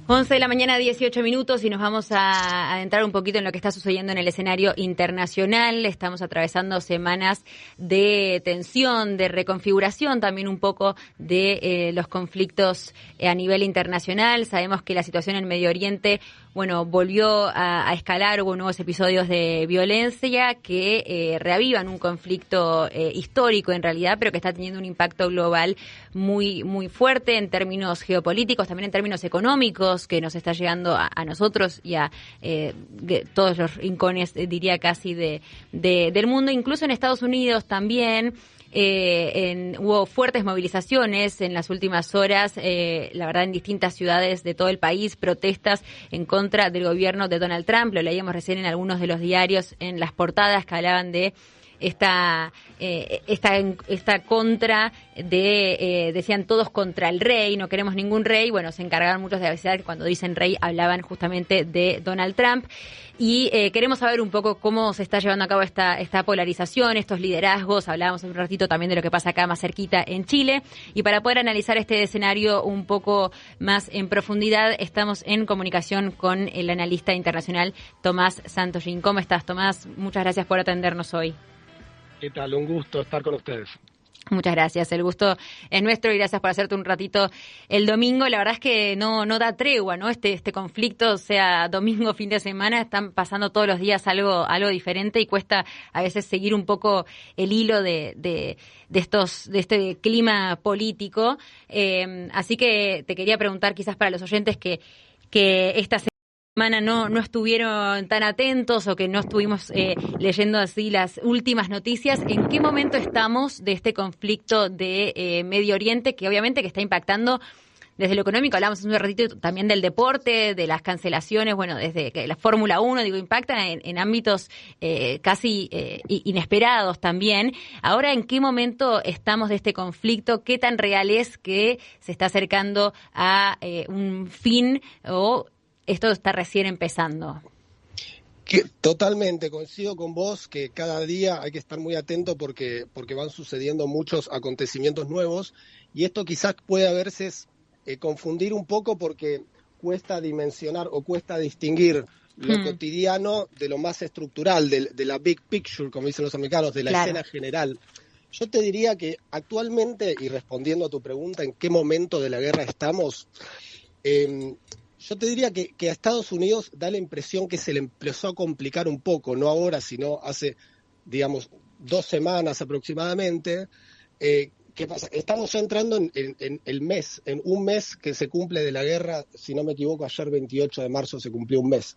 11 de la mañana, 18 minutos, y nos vamos a adentrar un poquito en lo que está sucediendo en el escenario internacional. Estamos atravesando semanas de tensión, de reconfiguración, también un poco de los conflictos a nivel internacional. Sabemos que la situación en Medio Oriente, bueno, volvió a escalar, hubo nuevos episodios de violencia que reavivan un conflicto histórico en realidad, pero que está teniendo un impacto global muy, muy fuerte en términos geopolíticos, también en términos económicos, que nos está llegando a nosotros y a todos los rincones, diría casi, del mundo, incluso en Estados Unidos también. Hubo fuertes movilizaciones en las últimas horas, la verdad, en distintas ciudades de todo el país, protestas en contra del gobierno de Donald Trump. Lo leíamos recién en algunos de los diarios, en las portadas que hablaban de esta contra de, decían todos contra el rey, no queremos ningún rey. Bueno, se encargaron muchos de avisar que cuando dicen rey hablaban justamente de Donald Trump. Y queremos saber un poco cómo se está llevando a cabo esta polarización, estos liderazgos. Hablábamos un ratito también de lo que pasa acá más cerquita en Chile. Y para poder analizar este escenario un poco más en profundidad, estamos en comunicación con el analista internacional Tomás Santolin. ¿Cómo estás, Tomás? Muchas gracias por atendernos hoy. ¿Qué tal? Un gusto estar con ustedes. Muchas gracias, el gusto es nuestro y gracias por hacerte un ratito el domingo. La verdad es que no da tregua, ¿no? Este conflicto, o sea, domingo, fin de semana, están pasando todos los días algo diferente y cuesta a veces seguir un poco el hilo de este clima político. Así que te quería preguntar, quizás para los oyentes que esta semana no estuvieron tan atentos o que no estuvimos leyendo así las últimas noticias, ¿en qué momento estamos de este conflicto de Medio Oriente, que obviamente que está impactando desde lo económico? Hablamos hace un ratito también del deporte, de las cancelaciones, bueno, desde que la Fórmula 1, impacta en ámbitos casi inesperados también. Ahora, ¿en qué momento estamos de este conflicto? ¿Qué tan real es que se está acercando a un fin o esto está recién empezando? Totalmente, coincido con vos que cada día hay que estar muy atento porque van sucediendo muchos acontecimientos nuevos y esto quizás puede a veces confundir un poco porque cuesta dimensionar o cuesta distinguir lo cotidiano de lo más estructural, de la big picture, como dicen los americanos, de la escena general. Yo te diría que actualmente, y respondiendo a tu pregunta, ¿en qué momento de la guerra estamos? Yo te diría que a Estados Unidos da la impresión que se le empezó a complicar un poco, no ahora, sino hace, digamos, 2 semanas aproximadamente. ¿Qué pasa? Estamos entrando en el mes, en un mes que se cumple de la guerra, si no me equivoco, ayer 28 de marzo se cumplió un mes.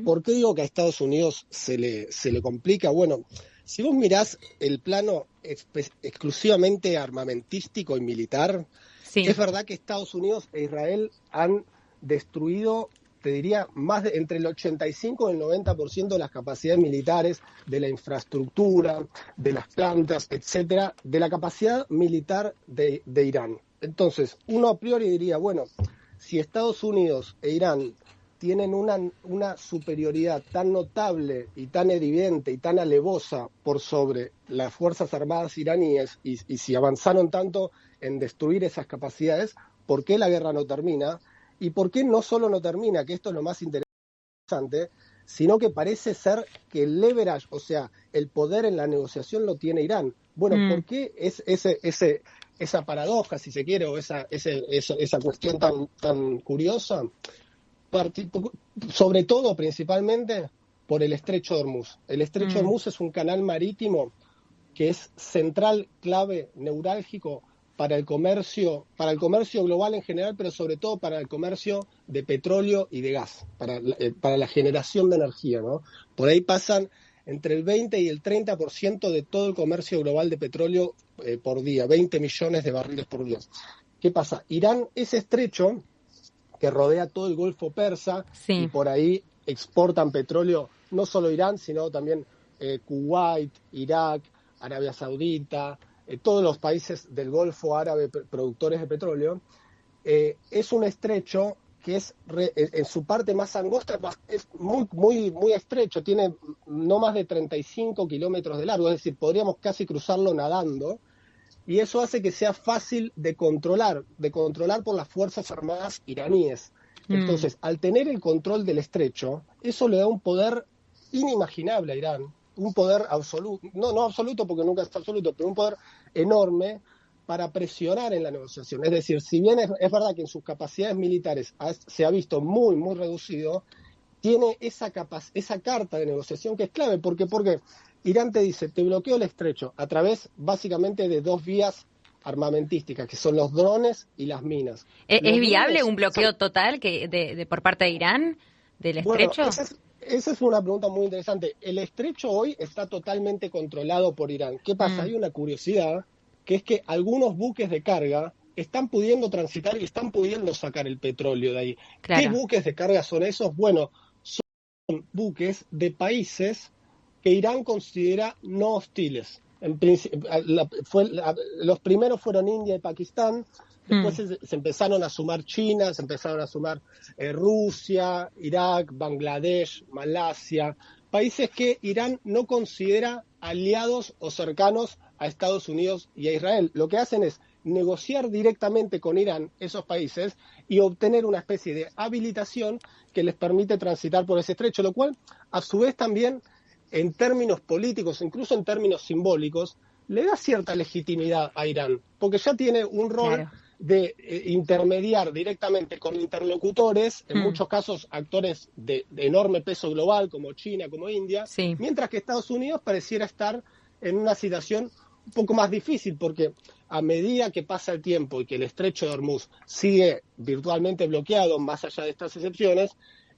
¿Por qué digo que a Estados Unidos se le complica? Bueno, si vos mirás el plano exclusivamente armamentístico y militar, sí, es verdad que Estados Unidos e Israel han destruido, te diría, entre el 85 y el 90% de las capacidades militares, de la infraestructura, de las plantas, etcétera, de la capacidad militar de Irán. Entonces, uno a priori diría, bueno, si Estados Unidos e Irán tienen una superioridad tan notable y tan evidente y tan alevosa por sobre las Fuerzas Armadas iraníes y si avanzaron tanto en destruir esas capacidades, ¿por qué la guerra no termina? ¿Y por qué no solo no termina, que esto es lo más interesante, sino que parece ser que el leverage, o sea, el poder en la negociación lo tiene Irán? Bueno, ¿por qué esa paradoja, si se quiere, o esa cuestión tan curiosa? Sobre todo, principalmente, por el Estrecho de Hormuz. El Estrecho de Hormuz es un canal marítimo que es central, clave, neurálgico para el comercio global en general, pero sobre todo para el comercio de petróleo y de gas, para la generación de energía, ¿no? Por ahí pasan entre el 20 y el 30% de todo el comercio global de petróleo por día, 20 millones de barriles por día. ¿Qué pasa? Irán, ese estrecho que rodea todo el Golfo Persa, sí, y por ahí exportan petróleo, no solo Irán, sino también Kuwait, Irak, Arabia Saudita, todos los países del Golfo Árabe productores de petróleo. Es un estrecho que es en su parte más angosta, es muy estrecho, tiene no más de 35 kilómetros de largo, es decir, podríamos casi cruzarlo nadando, y eso hace que sea fácil de controlar por las Fuerzas Armadas iraníes. Entonces, al tener el control del estrecho, eso le da un poder inimaginable a Irán, un poder absoluto, no absoluto porque nunca es absoluto, pero un poder enorme para presionar en la negociación. Es decir, si bien es verdad que en sus capacidades militares se ha visto muy, muy reducido, tiene esa carta de negociación que es clave, porque Irán te dice, te bloqueo el estrecho a través básicamente de dos vías armamentísticas, que son los drones y las minas. ¿Es Los viable drones un bloqueo total por parte de Irán del Bueno, estrecho? esa es una pregunta muy interesante. El estrecho hoy está totalmente controlado por Irán. ¿Qué pasa? Hay una curiosidad, que es que algunos buques de carga están pudiendo transitar y están pudiendo sacar el petróleo de ahí. ¿Qué Claro. buques de carga son esos? Bueno, son buques de países que Irán considera no hostiles. Los primeros fueron India y Pakistán, después se empezaron a sumar China, se empezaron a sumar Rusia, Irak, Bangladesh, Malasia, países que Irán no considera aliados o cercanos a Estados Unidos y a Israel. Lo que hacen es negociar directamente con Irán, esos países, y obtener una especie de habilitación que les permite transitar por ese estrecho, lo cual, a su vez, también, en términos políticos, incluso en términos simbólicos, le da cierta legitimidad a Irán, porque ya tiene un rol de intermediar directamente con interlocutores, en muchos casos actores de enorme peso global, como China, como India, mientras que Estados Unidos pareciera estar en una situación un poco más difícil, porque a medida que pasa el tiempo y que el estrecho de Hormuz sigue virtualmente bloqueado, más allá de estas excepciones,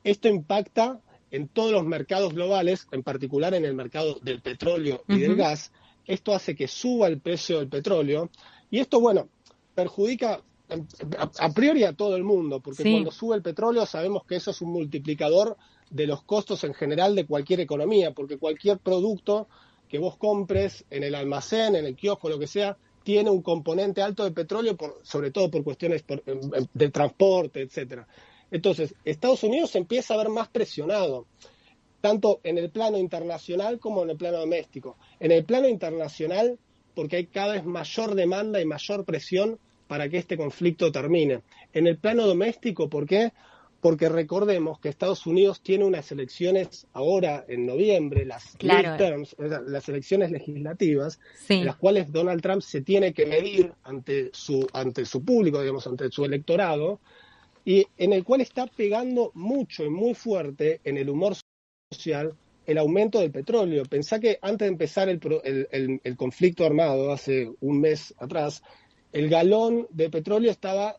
esto impacta en todos los mercados globales, en particular en el mercado del petróleo y del gas. Esto hace que suba el precio del petróleo y esto, bueno, perjudica a priori a todo el mundo, porque cuando sube el petróleo sabemos que eso es un multiplicador de los costos en general de cualquier economía, porque cualquier producto que vos compres en el almacén, en el kiosco, lo que sea, tiene un componente alto de petróleo, sobre todo por cuestiones de transporte, etcétera. Entonces, Estados Unidos se empieza a ver más presionado, tanto en el plano internacional como en el plano doméstico. En el plano internacional, porque hay cada vez mayor demanda y mayor presión para que este conflicto termine. En el plano doméstico, ¿por qué? Porque recordemos que Estados Unidos tiene unas elecciones ahora en noviembre, las midterms, las elecciones legislativas, en las cuales Donald Trump se tiene que medir ante su público, digamos, ante su electorado, y en el cual está pegando mucho y muy fuerte en el humor social el aumento del petróleo. Pensá que antes de empezar el conflicto armado, hace un mes atrás, el galón de petróleo estaba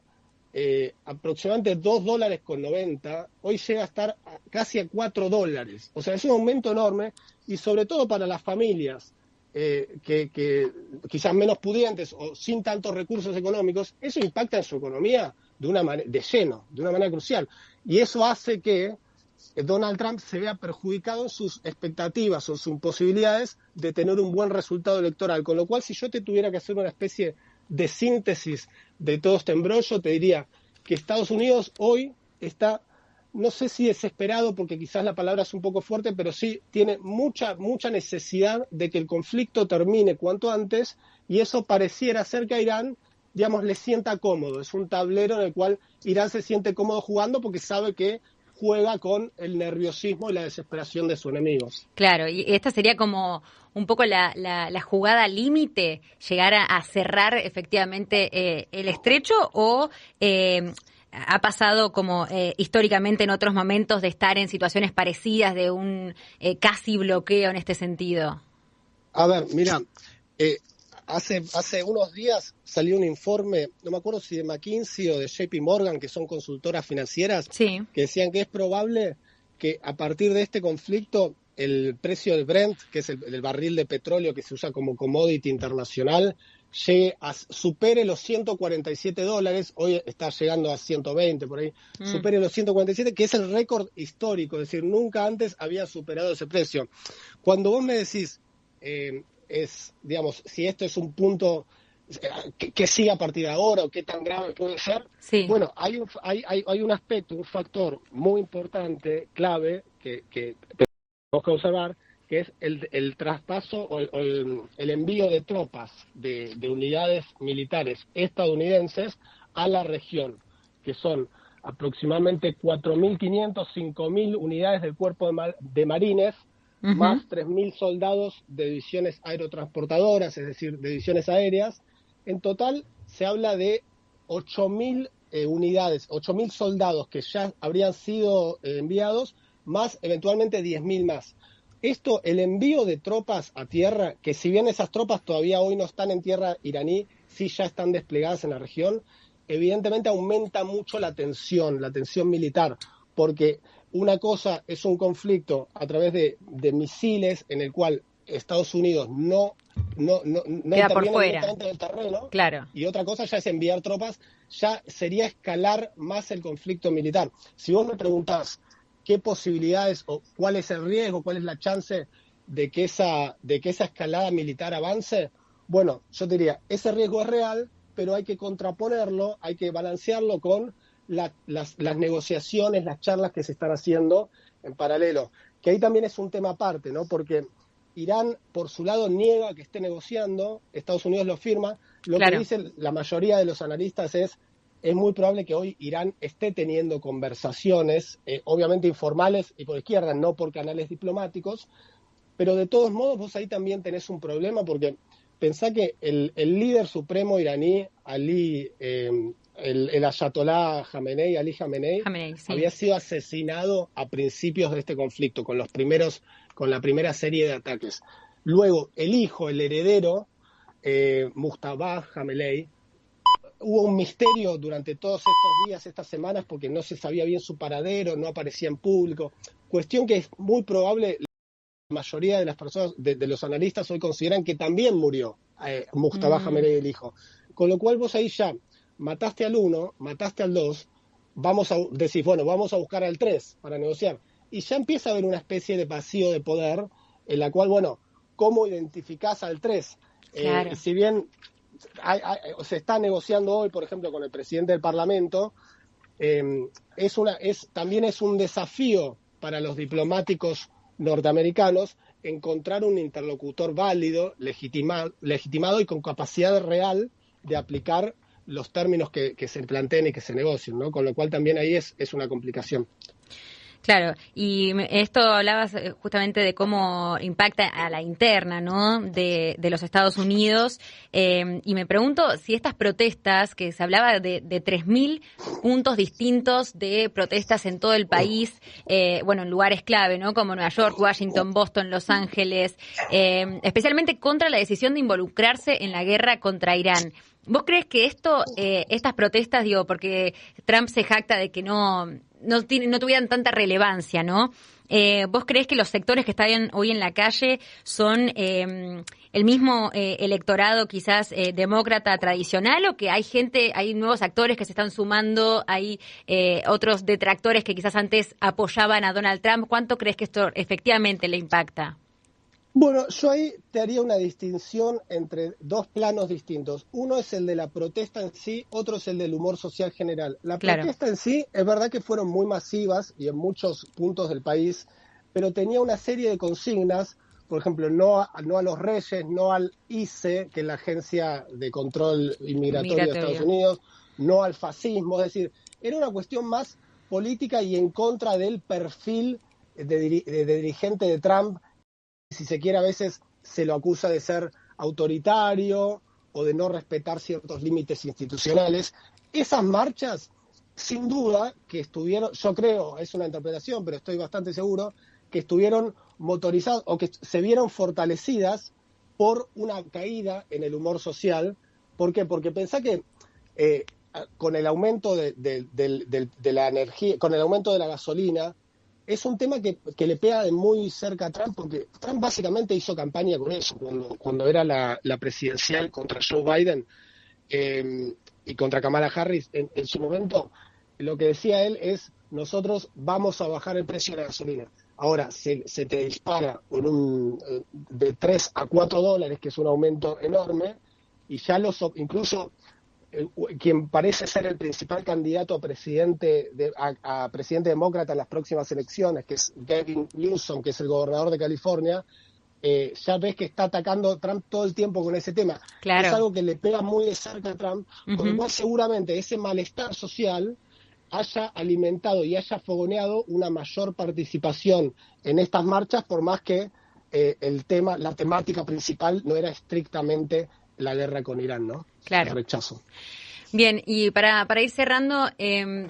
aproximadamente $2.90, hoy llega a estar casi a $4. O sea, es un aumento enorme y sobre todo para las familias que quizás menos pudientes o sin tantos recursos económicos, eso impacta en su economía de lleno, de una manera crucial. Y eso hace que Donald Trump se vea perjudicado en sus expectativas o sus posibilidades de tener un buen resultado electoral. Con lo cual, si yo te tuviera que hacer una especie de síntesis de todo este embrollo, te diría que Estados Unidos hoy está, no sé si desesperado, porque quizás la palabra es un poco fuerte, pero sí tiene mucha necesidad de que el conflicto termine cuanto antes, y eso pareciera ser que a Irán, digamos, le sienta cómodo. Es un tablero en el cual Irán se siente cómodo jugando porque sabe que juega con el nerviosismo y la desesperación de sus enemigos. Claro, y esta sería como un poco la jugada límite, llegar a cerrar efectivamente el estrecho, o ha pasado como históricamente en otros momentos de estar en situaciones parecidas de un casi bloqueo en este sentido. A ver, mira, hace unos días salió un informe, no me acuerdo si de McKinsey o de JP Morgan, que son consultoras financieras, que decían que es probable que a partir de este conflicto el precio del Brent, que es el barril de petróleo que se usa como commodity internacional, supere los $147, hoy está llegando a 120 por ahí, supere los 147, que es el récord histórico, es decir, nunca antes había superado ese precio. Cuando vos me decís, digamos, si esto es un punto que siga a partir de ahora o qué tan grave puede ser, bueno, hay un aspecto, un factor muy importante, clave, que tenemos que observar, que es el traspaso o el envío de tropas de unidades militares estadounidenses a la región, que son aproximadamente 4.500, 5.000 unidades del cuerpo de marines, más 3.000 soldados de divisiones aerotransportadoras, es decir, de divisiones aéreas. En total se habla de 8.000 unidades, 8.000 soldados que ya habrían sido enviados, más eventualmente 10.000 más. Esto, el envío de tropas a tierra, que si bien esas tropas todavía hoy no están en tierra iraní, sí ya están desplegadas en la región, evidentemente aumenta mucho la tensión militar, porque una cosa es un conflicto a través de misiles en el cual Estados Unidos no interviene directamente en el terreno, claro. Y otra cosa ya es enviar tropas, ya sería escalar más el conflicto militar. Si vos me preguntás qué posibilidades o cuál es el riesgo, cuál es la chance de que esa escalada militar avance, bueno, yo diría, ese riesgo es real, pero hay que contraponerlo, hay que balancearlo con las negociaciones, las charlas que se están haciendo en paralelo, que ahí también es un tema aparte, ¿no? Porque Irán, por su lado, niega que esté negociando, Estados Unidos lo firma, lo que dicen la mayoría de los analistas es muy probable que hoy Irán esté teniendo conversaciones, obviamente informales y por izquierda, no por canales diplomáticos, pero de todos modos vos ahí también tenés un problema porque pensá que el líder supremo iraní, el ayatolá Jamenei, Ali Jamenei, sí, había sido asesinado a principios de este conflicto, con la primera serie de ataques. Luego, el hijo, el heredero, Mustafa Jamenei, hubo un misterio durante todos estos días, estas semanas, porque no se sabía bien su paradero, no aparecía en público. Cuestión que es muy probable, la mayoría de las personas, de los analistas hoy consideran que también murió Mustafa Jamenei, el hijo. Con lo cual vos ahí ya mataste al 1, mataste al 2, decís, bueno, vamos a buscar al 3 para negociar. Y ya empieza a haber una especie de vacío de poder en la cual, bueno, ¿cómo identificás al 3? Claro. Si bien se está negociando hoy, por ejemplo, con el presidente del Parlamento, también es un desafío para los diplomáticos norteamericanos encontrar un interlocutor válido, legitimado y con capacidad real de aplicar los términos que se planteen y que se negocien, ¿no? Con lo cual también ahí es una complicación. Claro, y esto hablabas justamente de cómo impacta a la interna, ¿no?, de los Estados Unidos, y me pregunto si estas protestas, que se hablaba de 3.000 puntos distintos de protestas en todo el país, bueno, en lugares clave, ¿no?, como Nueva York, Washington, Boston, Los Ángeles, especialmente contra la decisión de involucrarse en la guerra contra Irán. ¿Vos crees que estas protestas, digo, porque Trump se jacta de que no tuvieran tanta relevancia, ¿no? ¿Vos creés que los sectores que están hoy en la calle son el mismo electorado quizás demócrata tradicional, o que hay nuevos actores que se están sumando, hay otros detractores que quizás antes apoyaban a Donald Trump? ¿Cuánto crees que esto efectivamente le impacta? Bueno, yo ahí te haría una distinción entre dos planos distintos. Uno es el de la protesta en sí, otro es el del humor social general. La protesta en sí, es verdad que fueron muy masivas y en muchos puntos del país, pero tenía una serie de consignas, por ejemplo, no a los reyes, no al ICE, que es la Agencia de Control Inmigratorio de Estados Unidos, no al fascismo, es decir, era una cuestión más política y en contra del perfil de dirigente de Trump. Si se quiere, a veces se lo acusa de ser autoritario o de no respetar ciertos límites institucionales. Esas marchas, sin duda, que estuvieron, yo creo, es una interpretación, pero estoy bastante seguro, que estuvieron motorizadas o que se vieron fortalecidas por una caída en el humor social. ¿Por qué? Porque pensá que con el aumento de la energía, con el aumento de la gasolina, es un tema que le pega de muy cerca a Trump, porque Trump básicamente hizo campaña con eso cuando era la presidencial contra Joe Biden y contra Kamala Harris. En su momento, lo que decía él es: nosotros vamos a bajar el precio de la gasolina. Ahora, se te dispara de $3 a $4, que es un aumento enorme, y ya incluso quien parece ser el principal candidato a presidente demócrata en las próximas elecciones, que es Gavin Newsom, que es el gobernador de California, ya ves que está atacando a Trump todo el tiempo con ese tema. Claro. Es algo que le pega muy de cerca a Trump, con lo cual seguramente ese malestar social haya alimentado y haya fogoneado una mayor participación en estas marchas, por más que la temática principal no era estrictamente la guerra con Irán, ¿no? Claro. El rechazo. Bien, y para ir cerrando,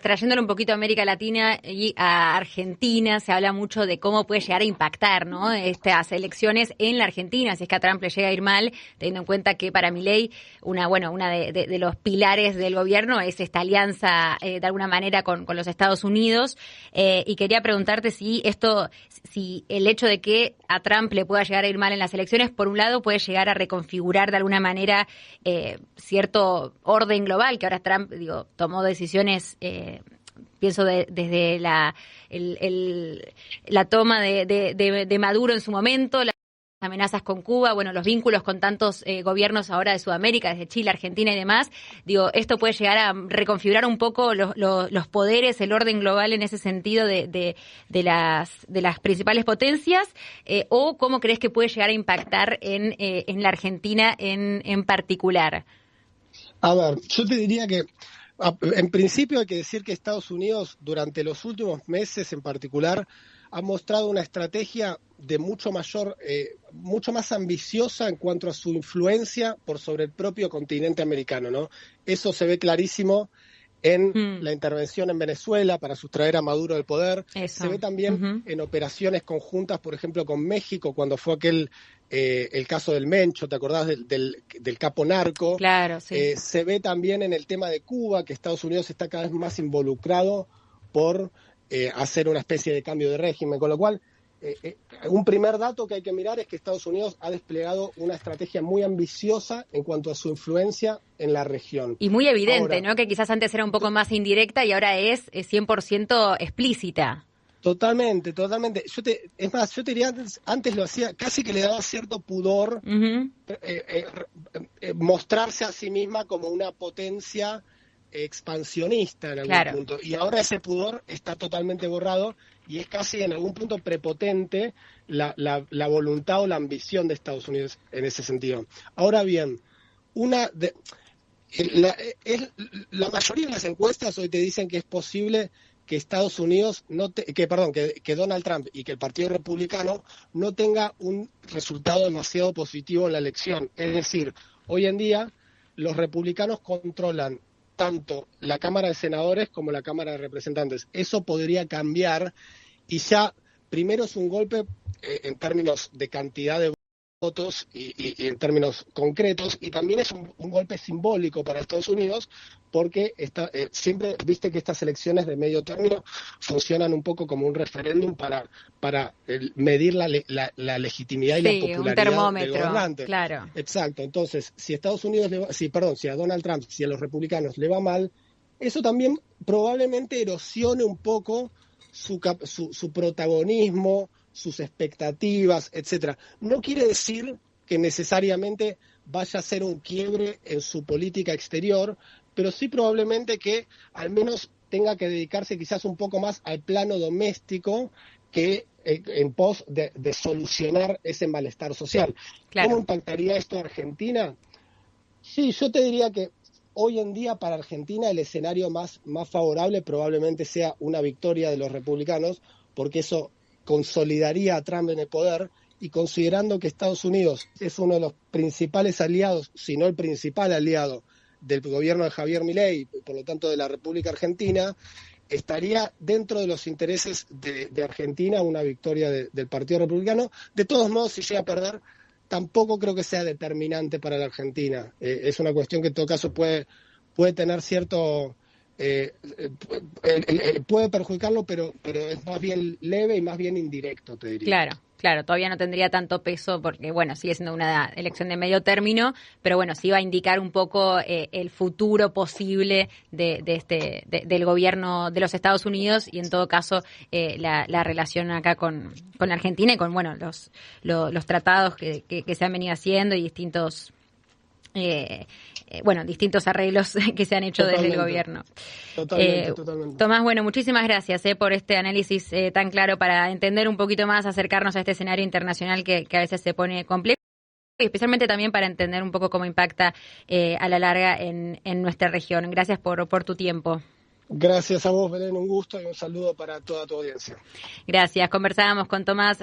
trayéndolo un poquito a América Latina y a Argentina, se habla mucho de cómo puede llegar a impactar, ¿no?, estas elecciones en la Argentina, si es que a Trump le llega a ir mal, teniendo en cuenta que para Milei una de los pilares del gobierno es esta alianza de alguna manera con los Estados Unidos, y quería preguntarte si el hecho de que a Trump le pueda llegar a ir mal en las elecciones, por un lado puede llegar a reconfigurar de alguna manera cierto orden global, que ahora Trump, tomó decisiones, pienso desde la toma de Maduro en su momento, las amenazas con Cuba, los vínculos con tantos gobiernos ahora de Sudamérica, desde Chile, Argentina y demás. Esto puede llegar a reconfigurar un poco los poderes, el orden global en ese sentido de las principales potencias, o cómo crees que puede llegar a impactar en la Argentina en particular. A ver, yo te diría que en principio hay que decir que Estados Unidos durante los últimos meses en particular ha mostrado una estrategia de mucho más ambiciosa en cuanto a su influencia por sobre el propio continente americano, ¿no? Eso se ve clarísimo en la intervención en Venezuela para sustraer a Maduro del poder. Eso. Se ve también en operaciones conjuntas, por ejemplo, con México, cuando fue el caso del Mencho, ¿te acordás del capo narco? Claro, sí. Se ve también en el tema de Cuba, que Estados Unidos está cada vez más involucrado por hacer una especie de cambio de régimen, con lo cual un primer dato que hay que mirar es que Estados Unidos ha desplegado una estrategia muy ambiciosa en cuanto a su influencia en la región. Y muy evidente, ahora, ¿no? Que quizás antes era un poco más indirecta y ahora es 100% explícita. Totalmente. Es más, yo te diría, antes lo hacía, casi que le daba cierto pudor mostrarse a sí misma como una potencia expansionista en algún punto. Y ahora ese pudor está totalmente borrado y es casi en algún punto prepotente la voluntad o la ambición de Estados Unidos en ese sentido. Ahora bien, la mayoría de las encuestas hoy te dicen que es posible que Estados Unidos que Donald Trump y que el Partido Republicano no tenga un resultado demasiado positivo en la elección. Es decir, hoy en día los republicanos controlan tanto la Cámara de Senadores como la Cámara de Representantes. Eso podría cambiar y ya primero es un golpe en términos de cantidad de votos y en términos concretos, y también es un golpe simbólico para Estados Unidos porque siempre viste que estas elecciones de medio término funcionan un poco como un referéndum para medir la legitimidad y la popularidad del gobernante. Claro. Exacto. Entonces, si a Donald Trump, si a los republicanos le va mal, eso también probablemente erosione un poco su protagonismo, sus expectativas, etcétera. No quiere decir que necesariamente vaya a ser un quiebre en su política exterior, pero sí probablemente que al menos tenga que dedicarse quizás un poco más al plano doméstico que en pos de solucionar ese malestar social. Claro. ¿Cómo impactaría esto a Argentina? Sí, yo te diría que hoy en día para Argentina el escenario más favorable probablemente sea una victoria de los republicanos, porque eso consolidaría a Trump en el poder, y considerando que Estados Unidos es uno de los principales aliados, si no el principal aliado del gobierno de Javier Milei, por lo tanto de la República Argentina, estaría dentro de los intereses de Argentina una victoria del Partido Republicano. De todos modos, si llega a perder, tampoco creo que sea determinante para la Argentina. Es una cuestión que en todo caso puede tener cierto... puede perjudicarlo, pero es más bien leve y más bien indirecto, te diría. Claro, todavía no tendría tanto peso porque, sigue siendo una elección de medio término, pero sí va a indicar un poco el futuro posible del gobierno de los Estados Unidos y, en todo caso, la relación acá con Argentina y con, los tratados que se han venido haciendo y distintos arreglos que se han hecho desde el gobierno. Totalmente. Tomás, muchísimas gracias por este análisis tan claro para entender un poquito más, acercarnos a este escenario internacional que a veces se pone complejo, y especialmente también para entender un poco cómo impacta a la larga en nuestra región. Gracias por tu tiempo. Gracias a vos, Belén, un gusto y un saludo para toda tu audiencia. Gracias. Conversábamos con Tomás